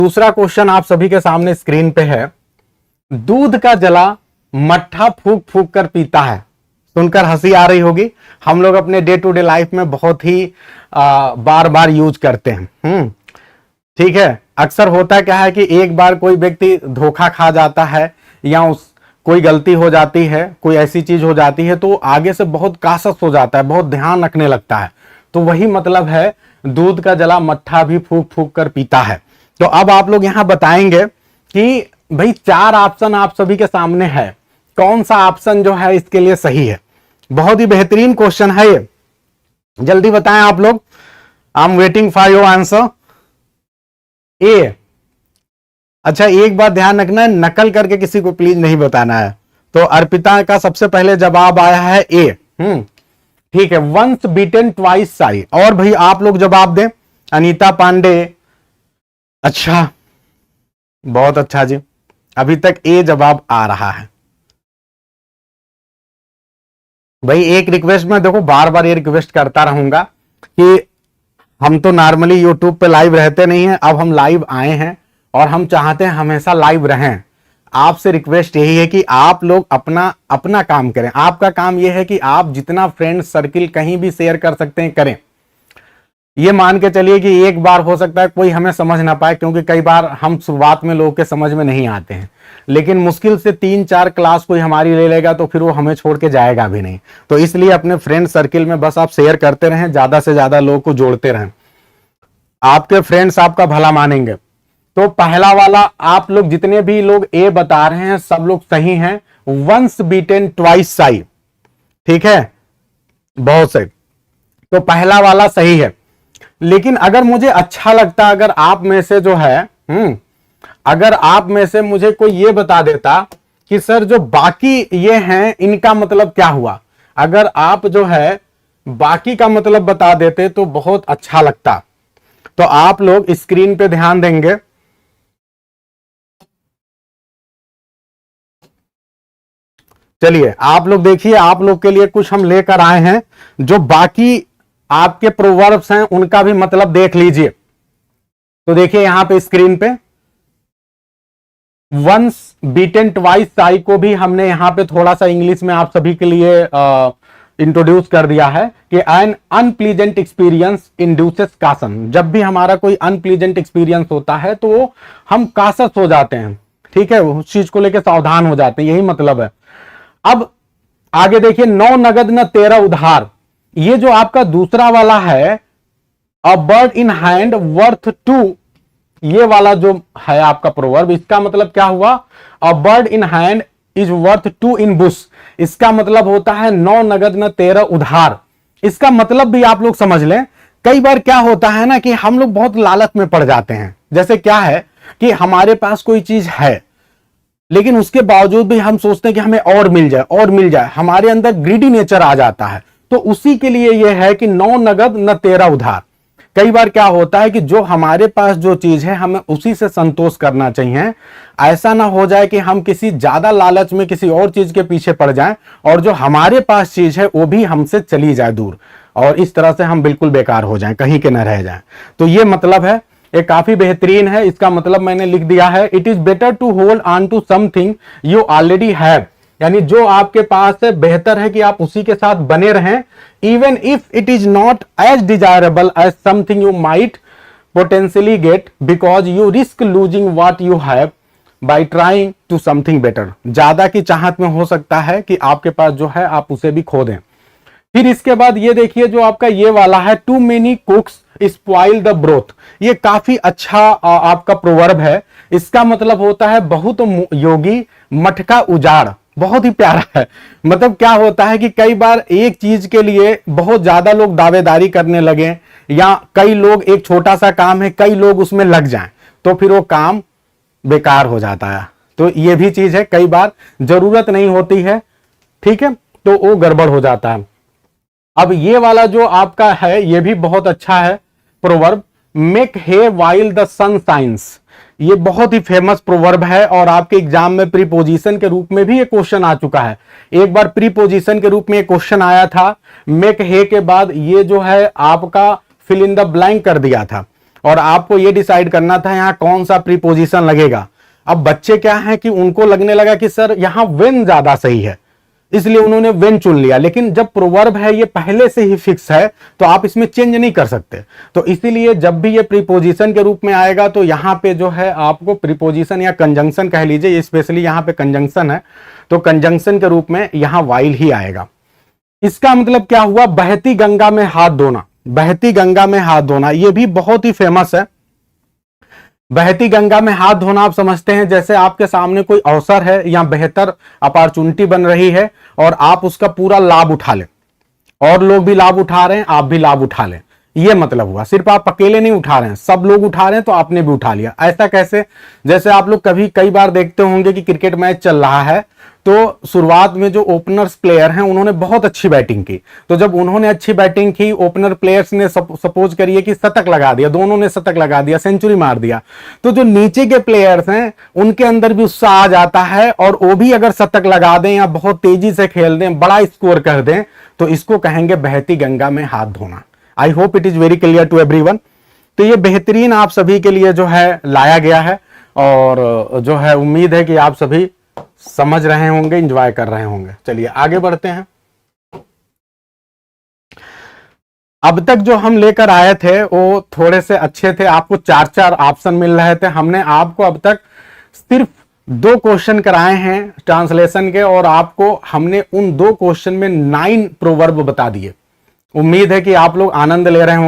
दूसरा क्वेश्चन आप सभी के सामने स्क्रीन पे है। दूध का जला मट्ठा फूक फूक कर पीता है। सुनकर हंसी आ रही होगी। हम लोग अपने डे टू डे लाइफ में बहुत ही बार बार यूज करते हैं। ठीक है। अक्सर होता क्या है कि एक बार कोई व्यक्ति धोखा खा जाता है या कोई गलती हो जाती है, कोई ऐसी चीज हो जाती है तो आगे से बहुत कासस हो जाता है, बहुत ध्यान रखने लगता है। तो वही मतलब है, दूध का जला मट्ठा भी फूक फूक कर पीता है। तो अब आप लोग यहां बताएंगे कि भाई 4 ऑप्शन आप सभी के सामने है, कौन सा ऑप्शन जो है इसके लिए सही है। बहुत ही बेहतरीन क्वेश्चन है ये, जल्दी बताएं आप लोग। I am waiting for your answer. A. अच्छा, एक बात ध्यान रखना है, नकल करके किसी को प्लीज नहीं बताना है। तो अर्पिता का सबसे पहले जवाब आया है ए। ठीक है, वंस बीटन ट्वाइस साई। और भाई आप लोग जवाब दें। अनीता पांडे, अच्छा, बहुत अच्छा जी, अभी तक ए जवाब आ रहा है। भाई एक रिक्वेस्ट मैं देखो बार बार ये रिक्वेस्ट करता रहूंगा कि हम तो नॉर्मली यूट्यूब पे लाइव रहते नहीं हैं, अब हम लाइव आए हैं और हम चाहते हैं हमेशा लाइव रहें। आपसे रिक्वेस्ट यही है कि आप लोग अपना अपना काम करें। आपका काम यह है कि आप जितना फ्रेंड सर्किल कहीं भी शेयर कर सकते हैं करें। ये मान के चलिए कि एक बार हो सकता है कोई हमें समझ ना पाए, क्योंकि कई बार हम शुरुआत में लोगों के समझ में नहीं आते हैं, लेकिन मुश्किल से 3-4 क्लास कोई हमारी ले लेगा तो फिर वो हमें छोड़ के जाएगा भी नहीं। तो इसलिए अपने फ्रेंड सर्किल में बस आप शेयर करते रहें, ज्यादा से ज्यादा लोगों को जोड़ते रहें, आपके फ्रेंड्स आपका भला मानेंगे। तो पहला वाला आप लोग जितने भी लोग ए बता रहे हैं सब लोग सही हैं, वंस बीटन ट्वाइस साई। ठीक है, बहुत सही। तो पहला वाला सही है। लेकिन अगर मुझे अच्छा लगता, अगर आप में से जो है अगर आप में से मुझे कोई ये बता देता कि सर जो बाकी ये हैं इनका मतलब क्या हुआ, अगर आप जो है बाकी का मतलब बता देते तो बहुत अच्छा लगता। तो आप लोग स्क्रीन पे ध्यान देंगे। चलिए आप लोग देखिए, आप लोग के लिए कुछ हम लेकर आए हैं जो बाकी आपके प्रोवर्ब्स हैं उनका भी मतलब देख लीजिए। तो देखिए यहां पे स्क्रीन पे वंस बीटन ट्वाइस साई को भी हमने यहां पे थोड़ा सा इंग्लिश में आप सभी के लिए इंट्रोड्यूस कर दिया है कि N unpleasant experience induces Kasan. जब भी हमारा कोई अनप्लीजेंट एक्सपीरियंस होता है तो हम कासस हो जाते हैं। ठीक है, उस चीज को लेकर सावधान हो जाते हैं, यही मतलब है। अब आगे देखिए, 9 नगद न 13 उधार। ये जो आपका दूसरा वाला है, a bird in hand worth 2, ये वाला जो है आपका प्रोवर्ब, इसका मतलब क्या हुआ, a bird in hand is worth 2 in Bush. इसका मतलब होता है 9 नगद न 13 उधार। इसका मतलब भी आप लोग समझ लें। कई बार क्या होता है ना कि हम लोग बहुत लालच में पड़ जाते हैं। जैसे क्या है कि हमारे पास कोई चीज है लेकिन उसके बावजूद भी हम सोचते हैं कि हमें और मिल जाए और मिल जाए, हमारे अंदर ग्रीडी नेचर आ जाता है। तो उसी के लिए यह है कि 9 नगद न 13 उधार। कई बार क्या होता है कि जो हमारे पास जो चीज है हमें उसी से संतोष करना चाहिए। ऐसा ना हो जाए कि हम किसी ज्यादा लालच में किसी और चीज के पीछे पड़ जाएं और जो हमारे पास चीज है वो भी हमसे चली जाए दूर, और इस तरह से हम बिल्कुल बेकार हो जाएं, कहीं के न रह जाएं। तो ये मतलब है, ये काफी बेहतरीन है। इसका मतलब मैंने लिख दिया है, it is better to hold on to something you already have. यानी जो आपके पास है बेहतर है कि आप उसी के साथ बने रहें, even if it is not as desirable as something you might potentially get, because you risk losing what you have by trying to something better. ज्यादा की चाहत में हो सकता है कि आपके पास जो है आप उसे भी खो दें। फिर इसके बाद ये देखिए जो आपका ये वाला है, too many cooks spoil the broth. ये काफी अच्छा आपका प्रोवर्ब है। इसका मतलब होता है बहुत योगी मटका उजाड़। बहुत ही प्यारा है। मतलब क्या होता है कि कई बार एक चीज के लिए बहुत ज्यादा लोग दावेदारी करने लगे, या कई लोग एक छोटा सा काम है कई लोग उसमें लग जाएं तो फिर वो काम बेकार हो जाता है। तो ये भी चीज है, कई बार जरूरत नहीं होती है, ठीक है, तो वो गड़बड़ हो जाता है। अब ये वाला जो आपका है ये भी बहुत अच्छा है proverb, make hay while the sun shines. ये बहुत ही फेमस प्रोवर्ब है और आपके एग्जाम में प्रीपोजिशन के रूप में भी ये क्वेश्चन आ चुका है। एक बार प्रीपोजिशन के रूप में ये क्वेश्चन आया था, मेक हे के बाद ये जो है आपका फिल इन द ब्लैंक कर दिया था। और आपको ये डिसाइड करना था यहाँ कौन सा प्रीपोजिशन लगेगा। अब बच्चे क्या है कि उनको लगने लगा कि सर यहाँ व्हेन ज्यादा सही है, इसलिए उन्होंने व्हेन चुन लिया। लेकिन जब प्रोवर्ब है ये पहले से ही फिक्स है तो आप इसमें चेंज नहीं कर सकते। तो इसीलिए जब भी ये प्रीपोजिशन के रूप में आएगा तो यहाँ पे जो है आपको प्रीपोजिशन या कंजंक्शन कह लीजिए, स्पेशली यहाँ पे कंजंक्शन है तो कंजंक्शन के रूप में यहाँ वाइल ही आएगा। इसका मतलब क्या हुआ, बहती गंगा में हाथ धोना। बहती गंगा में हाथ धोना ये भी बहुत ही फेमस है। बहती गंगा में हाथ धोना आप समझते हैं जैसे आपके सामने कोई अवसर है या बेहतर अपॉर्चुनिटी बन रही है और आप उसका पूरा लाभ उठा लें, और लोग भी लाभ उठा रहे हैं, आप भी लाभ उठा लें, ये मतलब हुआ। सिर्फ आप अकेले नहीं उठा रहे हैं, सब लोग उठा रहे हैं तो आपने भी उठा लिया। ऐसा कैसे, जैसे आप लोग कई बार देखते होंगे कि क्रिकेट मैच चल रहा है तो शुरुआत में जो ओपनर्स प्लेयर हैं उन्होंने बहुत अच्छी बैटिंग की, तो जब उन्होंने अच्छी बैटिंग की, ओपनर प्लेयर्स ने सपोज करिए कि शतक लगा दिया, दोनों ने शतक लगा दिया, सेंचुरी मार दिया, तो जो नीचे के प्लेयर्स हैं उनके अंदर भी उत्साह आ जाता है और वो भी अगर शतक लगा दें या बहुत तेजी से खेल दें, बड़ा स्कोर कर दें, तो इसको कहेंगे बहती गंगा में हाथ धोना। I hope it is very clear to everyone. तो ये बेहतरीन आप सभी के लिए जो है लाया गया है और जो है उम्मीद है कि आप सभी समझ रहे होंगे, एंजॉय कर रहे होंगे। चलिए आगे बढ़ते हैं। अब तक जो हम लेकर आए थे वो थोड़े से अच्छे थे, आपको 4-4 ऑप्शन मिल रहे थे। हमने आपको अब तक सिर्फ 2 क्वेश्चन कराए हैं ट्रांसलेशन के और आपको हमने उन 2 क्वेश्चन में 9 प्रोवर्ब बता दिए। उम्मीद है कि आप लोग आनंद ले रहे होंगे।